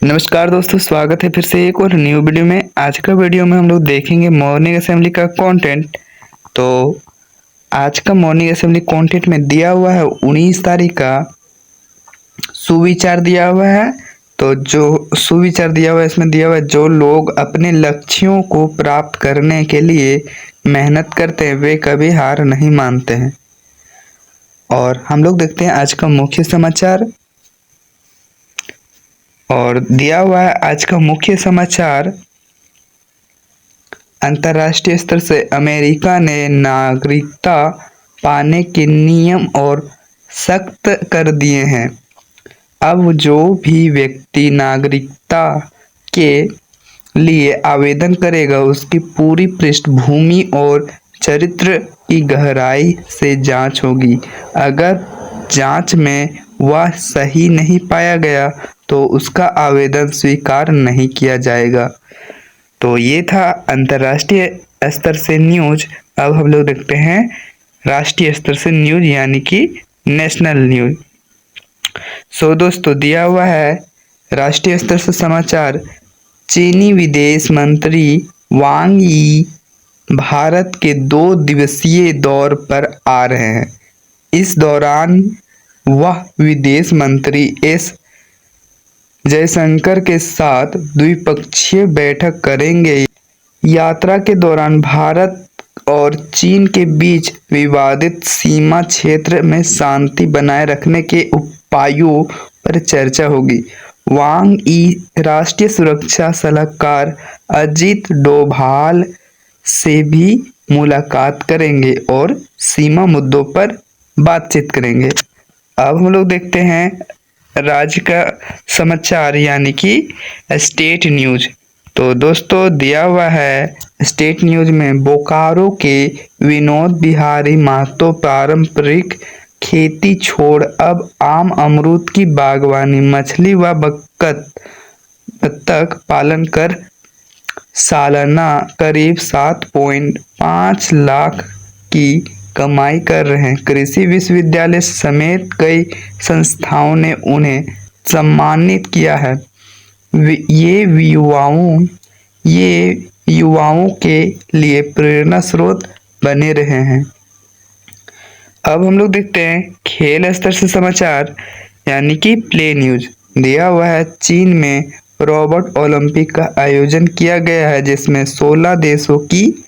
नमस्कार दोस्तों, स्वागत है फिर से एक और न्यू वीडियो में। आज का वीडियो में हम लोग देखेंगे मॉर्निंग असेंबली का कंटेंट। तो आज का मॉर्निंग असेंबली कंटेंट में दिया हुआ है 19 तारीख का सुविचार दिया हुआ है। तो जो सुविचार दिया हुआ है इसमें दिया हुआ है, जो लोग अपने लक्ष्यों को प्राप्त करने के लिए मेहनत करते हैं वे कभी हार नहीं मानते हैं। और हम लोग देखते हैं आज का मुख्य समाचार। और दिया हुआ है आज का मुख्य समाचार, अंतर्राष्ट्रीय स्तर से अमेरिका ने नागरिकता पाने के नियम और सख्त कर दिए हैं। अब जो भी व्यक्ति नागरिकता के लिए आवेदन करेगा उसकी पूरी पृष्ठभूमि और चरित्र की गहराई से जांच होगी। अगर जांच में वह सही नहीं पाया गया तो उसका आवेदन स्वीकार नहीं किया जाएगा। तो ये था अंतर्राष्ट्रीय स्तर से न्यूज। अब हम लोग देखते हैं राष्ट्रीय स्तर से न्यूज यानी कि नेशनल न्यूज। दोस्तों दिया हुआ है राष्ट्रीय स्तर से समाचार, चीनी विदेश मंत्री वांग यी भारत के 2 दिवसीय दौर पर आ रहे हैं। इस दौरान वह विदेश मंत्री एस जयशंकर के साथ द्विपक्षीय बैठक करेंगे। यात्रा के दौरान भारत और चीन के बीच विवादित सीमा क्षेत्र में शांति बनाए रखने के उपायों पर चर्चा होगी। वांग यी राष्ट्रीय सुरक्षा सलाहकार अजीत डोभाल से भी मुलाकात करेंगे और सीमा मुद्दों पर बातचीत करेंगे। अब हम लोग देखते हैं राज्य का समाचार यानी कि स्टेट न्यूज। तो दोस्तों दिया हुआ है स्टेट न्यूज में, बोकारो के विनोद बिहारी महतो पारंपरिक खेती छोड़ अब आम अमरूद की बागवानी, मछली व बत्तख पालन कर सालाना करीब 7.5 लाख की कमाई कर रहे हैं। कृषि विश्वविद्यालय समेत कई संस्थाओं ने उन्हें सम्मानित किया है। ये युवाओं के लिए प्रेरणा स्रोत बने रहे हैं। अब हम लोग देखते हैं खेल स्तर से समाचार यानी कि प्ले न्यूज। दिया हुआ है चीन में रोबोट ओलंपिक का आयोजन किया गया है जिसमें 16 देशों की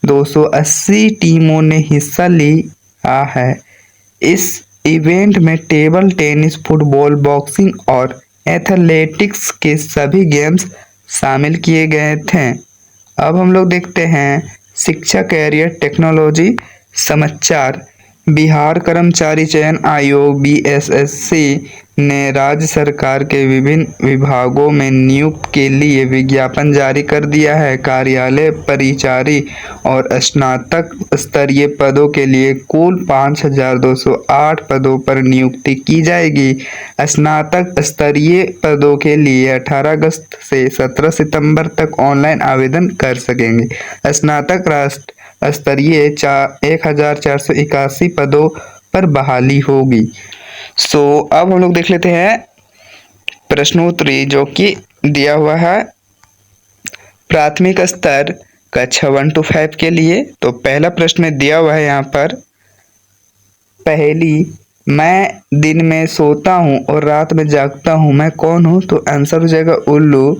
280 टीमों ने हिस्सा लिया है। इस इवेंट में टेबल टेनिस, फुटबॉल, बॉक्सिंग और एथलेटिक्स के सभी गेम्स शामिल किए गए थे। अब हम लोग देखते हैं शिक्षा कैरियर टेक्नोलॉजी समाचार। बिहार कर्मचारी चयन आयोग बीएसएससी ने राज्य सरकार के विभिन्न विभागों में नियुक्ति के लिए विज्ञापन जारी कर दिया है। कार्यालय परिचारी और स्नातक स्तरीय पदों के लिए कुल 5208 पदों पर नियुक्ति की जाएगी। स्नातक स्तरीय पदों के लिए 18 अगस्त से 17 सितंबर तक ऑनलाइन आवेदन कर सकेंगे। स्नातक राष्ट्र स्तरीय 1481 पदों पर बहाली होगी। अब हम लोग देख लेते हैं प्रश्नोत्तरी जो कि दिया हुआ है प्राथमिक स्तर कक्षा 1 to 5 के लिए। तो पहला प्रश्न में दिया हुआ है यहाँ पर, पहली, मैं दिन में सोता हूँ और रात में जागता हूँ, मैं कौन हूँ? तो आंसर हो जाएगा उल्लू।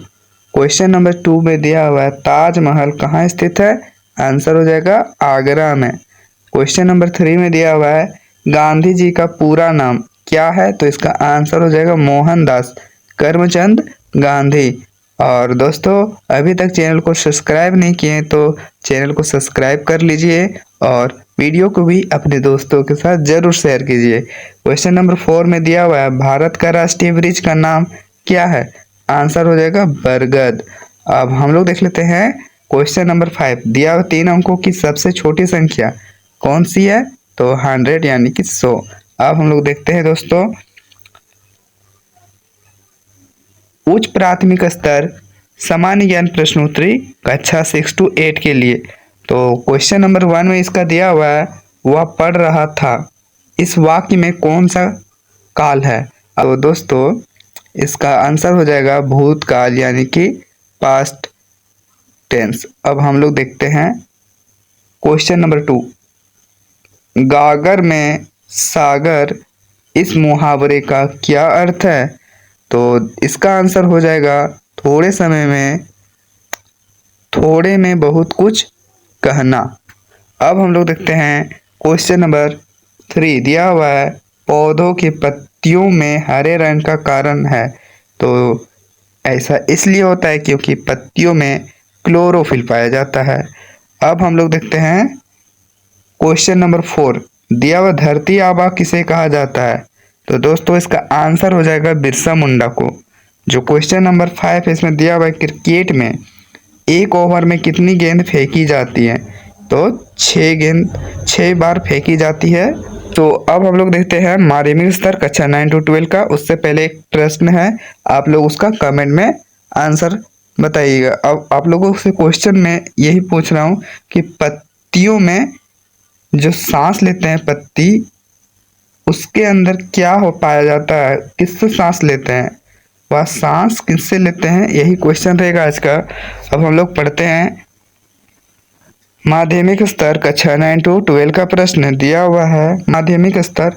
क्वेश्चन नंबर 2 में दिया हुआ है ताजमहल कहाँ स्थित है? आंसर हो जाएगा आगरा में। क्वेश्चन नंबर 3 में दिया हुआ है गांधी जी का पूरा नाम क्या है? तो इसका आंसर हो जाएगा मोहनदास करमचंद गांधी। और दोस्तों अभी तक चैनल को सब्सक्राइब नहीं किए तो चैनल को सब्सक्राइब कर लीजिए और वीडियो को भी अपने दोस्तों के साथ जरूर शेयर कीजिए। क्वेश्चन नंबर 4 में दिया हुआ है भारत का राष्ट्रीय वृक्ष का नाम क्या है? आंसर हो जाएगा बरगद। अब हम लोग देख लेते हैं क्वेश्चन नंबर 5, दिया हुआ 3 अंकों की सबसे छोटी संख्या कौन सी है? तो 100 यानी कि 100। अब हम लोग देखते हैं दोस्तों उच्च प्राथमिक स्तर सामान्य ज्ञान प्रश्नोत्तरी कक्षा 6 to 8 के लिए। तो क्वेश्चन नंबर 1 में इसका दिया हुआ है वह पढ़ रहा था, इस वाक्य में कौन सा काल है? अब दोस्तों इसका आंसर हो जाएगा भूतकाल यानी कि पास्ट टेंस। अब हम लोग देखते हैं क्वेश्चन नंबर 2। गागर में सागर, इस मुहावरे का क्या अर्थ है? तो इसका आंसर हो जाएगा थोड़े समय में थोड़े में बहुत कुछ कहना। अब हम लोग देखते हैं क्वेश्चन नंबर 3 दिया हुआ है, पौधों की पत्तियों में हरे रंग का कारण है। तो ऐसा इसलिए होता है क्योंकि पत्तियों में क्लोरोफिल पाया जाता है। अब हम लोग देखते हैं क्वेश्चन नंबर 4 दिया हुआ, धरती आबा किसे कहा जाता है? तो दोस्तों इसका आंसर हो जाएगा बिरसा मुंडा को। जो क्वेश्चन नंबर 5 है इसमें दिया हुआ है, क्रिकेट में एक ओवर में कितनी गेंद फेंकी जाती है? तो 6 बार फेंकी जाती है। तो अब हम लोग देखते हैं माध्यमिक स्तर कक्षा 9 to 12 का। उससे पहले एक प्रश्न है, आप लोग उसका कमेंट में आंसर बताइएगा। अब आप लोगों से क्वेश्चन में यही पूछ रहा हूँ कि पत्तियों में जो सांस लेते हैं पत्ती, उसके अंदर क्या हो पाया जाता है, किससे सांस लेते हैं, वह सांस किससे लेते हैं, यही क्वेश्चन रहेगा आज का। अब हम लोग पढ़ते हैं माध्यमिक स्तर कक्षा 9 to 12 का प्रश्न दिया हुआ है। माध्यमिक स्तर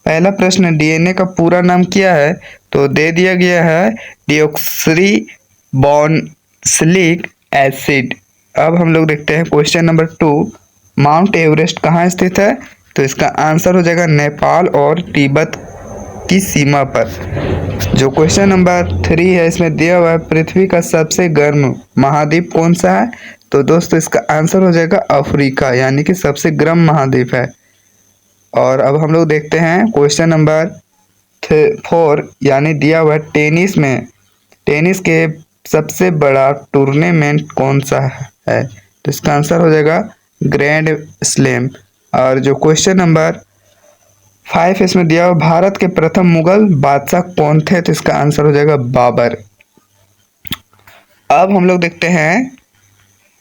पहला प्रश्न, डीएनए का पूरा नाम क्या है? तो दे दिया गया है डिऑक्सी बोन्सिलिक एसिड। अब हम लोग देखते हैं क्वेश्चन नंबर 2, माउंट एवरेस्ट कहाँ स्थित है? तो इसका आंसर हो जाएगा नेपाल और तिब्बत की सीमा पर। जो क्वेश्चन नंबर 3 है इसमें दिया हुआ है, पृथ्वी का सबसे गर्म महाद्वीप कौन सा है? तो दोस्तों इसका आंसर हो जाएगा अफ्रीका, यानी कि सबसे गर्म महाद्वीप है। और अब हम लोग देखते हैं क्वेश्चन नंबर 4, यानी दिया हुआ है टेनिस में, टेनिस के सबसे बड़ा टूर्नामेंट कौन सा है? तो इसका आंसर हो जाएगा ग्रैंड स्लैम। और जो क्वेश्चन नंबर 5 इसमें दिया हुआ, भारत के प्रथम मुगल बादशाह कौन थे? तो इसका आंसर हो जाएगा बाबर। अब हम लोग देखते हैं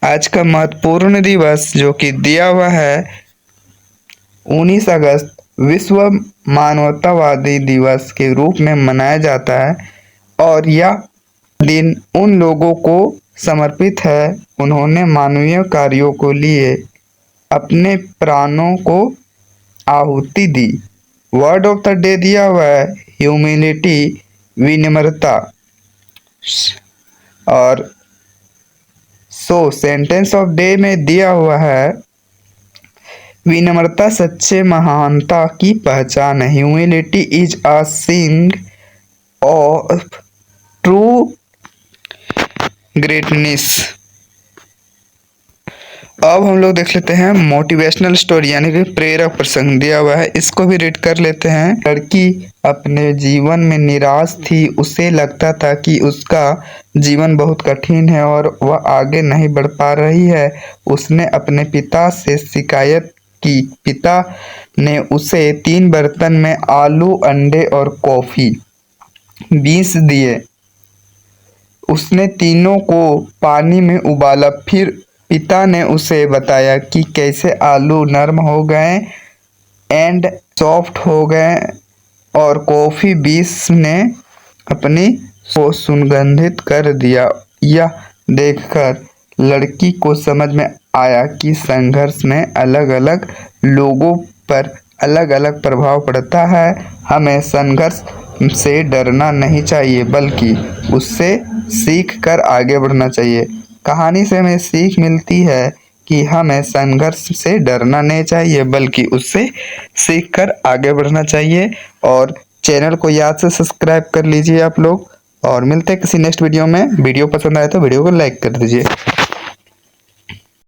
आज का महत्वपूर्ण दिवस जो कि दिया हुआ है 19 अगस्त, विश्व मानवतावादी दिवस के रूप में मनाया जाता है। और यह दिन उन लोगों को समर्पित है उन्होंने मानवीय कार्यों को लिए अपने प्राणों को आहुति दी। वर्ड ऑफ द डे दिया हुआ है ह्यूमिलिटी, विनम्रता। और सेंटेंस ऑफ डे में दिया हुआ है, विनम्रता सच्चे महानता की पहचान है। Humility is a sign of true greatness. अब हम लोग देख लेते हैं मोटिवेशनल स्टोरी, यानी कि प्रेरक प्रसंग दिया हुआ है, इसको भी रीड कर लेते हैं। लड़की अपने जीवन में निराश थी, उसे लगता था कि उसका जीवन बहुत कठिन है और वह आगे नहीं बढ़ पा रही है। उसने अपने पिता से शिकायत की। पिता ने उसे 3 बर्तन में आलू, अंडे और कॉफी 20 दिए। उसने तीनों को पानी में उबाला। फिर पिता ने उसे बताया कि कैसे आलू नरम हो गए एंड सॉफ्ट हो गए और कॉफी 20 ने अपनी को सुगंधित कर दिया। यह देखकर लड़की को समझ में आया कि संघर्ष में अलग अलग लोगों पर अलग अलग प्रभाव पड़ता है। हमें संघर्ष से डरना नहीं चाहिए बल्कि उससे सीख कर आगे बढ़ना चाहिए। कहानी से हमें सीख मिलती है कि हमें संघर्ष से डरना नहीं चाहिए बल्कि उससे सीख कर आगे बढ़ना चाहिए। और चैनल को याद से सब्सक्राइब कर लीजिए आप लोग। और मिलते हैं किसी नेक्स्ट वीडियो में। वीडियो पसंद आए तो वीडियो को लाइक कर दीजिए।